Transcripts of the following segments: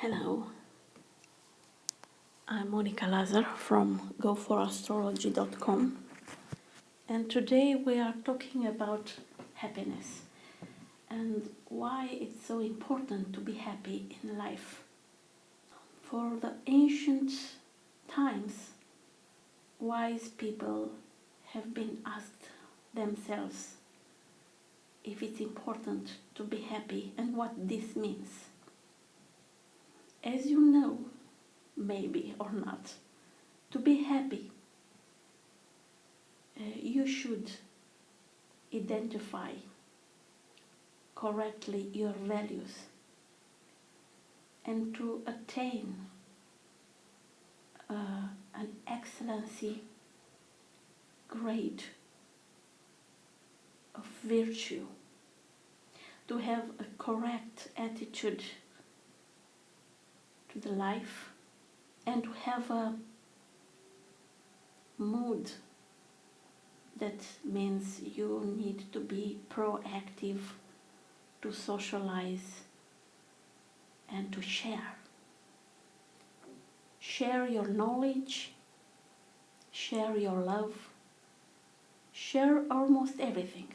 Hello, I'm Monica Lazar from Goforastrology.com, and today we are talking about happiness and why it's so important to be happy in life. For the ancient times, wise people have been asked themselves if it's important to be happy and what this means. As you know, maybe or not, to be happy, you should identify correctly your values and to attain an excellency grade of virtue, to have a correct attitude to the life and to have a mood. That means you need to be proactive, to socialize and to share. Share your knowledge, share your love, share almost everything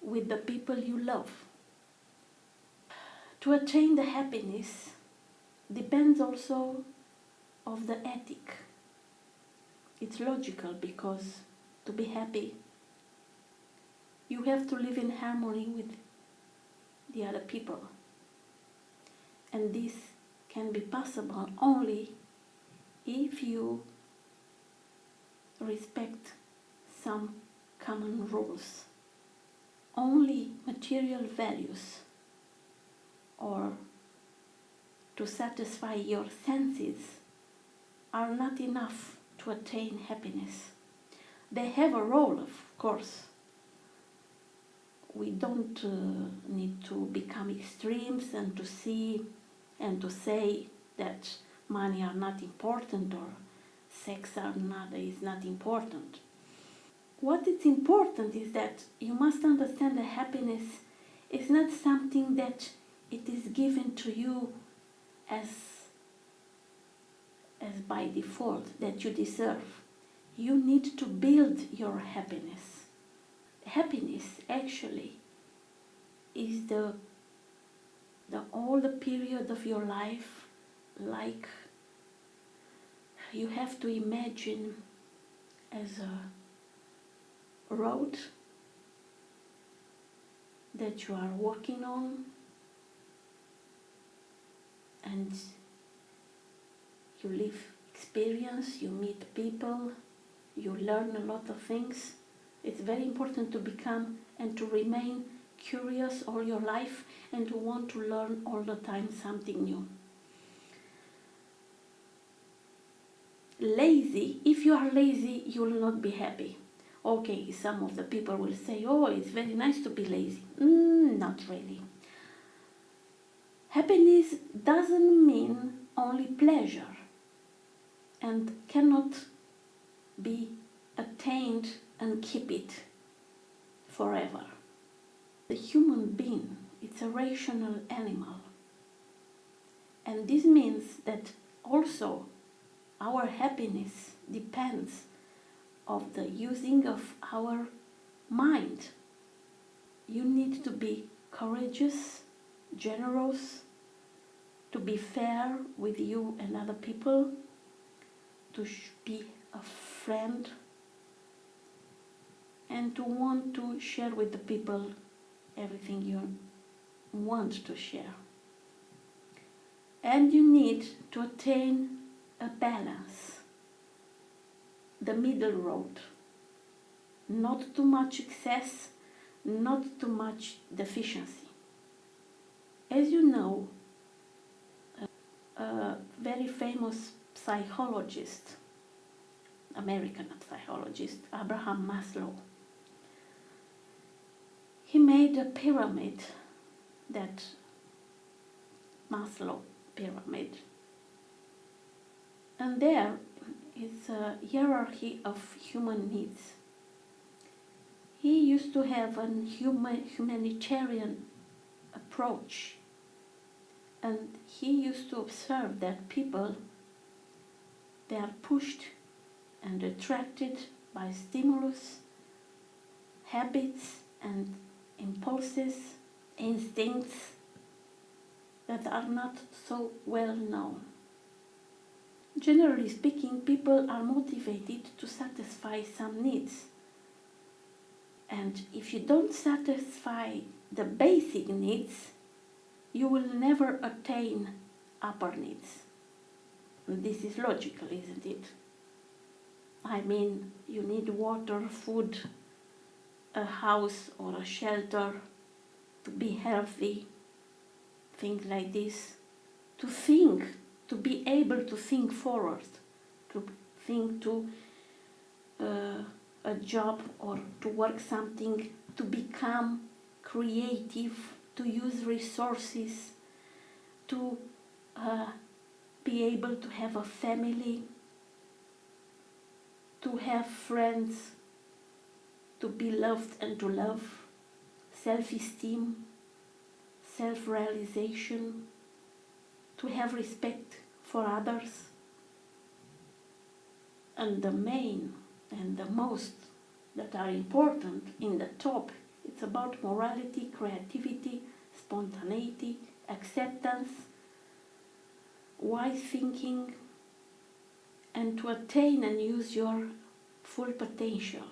with the people you love. To attain the happiness depends also of the ethic. It's logical because to be happy, you have to live in harmony with the other people. And this can be possible only if you respect some common rules. Only material values or to satisfy your senses are not enough to attain happiness. They have a role, of course. We don't need to become extremes and to see and to say that money are not important or sex is not important. What is important is that you must understand that happiness is not something that it is given to you as by default, that you deserve. You need to build your happiness. Happiness actually is the all the period of your life, like you have to imagine as a road that you are walking on, and you live experience, you meet people, you learn a lot of things. It's very important to become and to remain curious all your life and to want to learn all the time something new. Lazy, if you are lazy, you will not be happy. Okay, some of the people will say, oh, it's very nice to be lazy. Not really. Happiness doesn't mean only pleasure and cannot be attained and keep it forever. The human being, it's a rational animal. And this means that also our happiness depends of the using of our mind. You need to be courageous, generous, to be fair with you and other people, to be a friend, and to want to share with the people everything you want to share. And you need to attain a balance, the middle road. Not too much excess, not too much deficiency. As you know, a very famous psychologist, American psychologist, Abraham Maslow, he made a pyramid, that Maslow pyramid. And there is a hierarchy of human needs. He used to have a humanitarian approach And he used to observe that people, they are pushed and attracted by stimulus, habits and impulses, instincts that are not so well known. Generally speaking, people are motivated to satisfy some needs. And if you don't satisfy the basic needs, you will never attain upper needs. And this is logical, isn't it? I mean, you need water, food, a house or a shelter to be healthy, things like this, to think, to be able to think forward, to think to a job or to work something, to become creative, to use resources, to be able to have a family, to have friends, to be loved and to love, self-esteem, self-realization, to have respect for others. And the main and the most that are important in the top, it's about morality, creativity, spontaneity, acceptance, wise thinking, and to attain and use your full potential.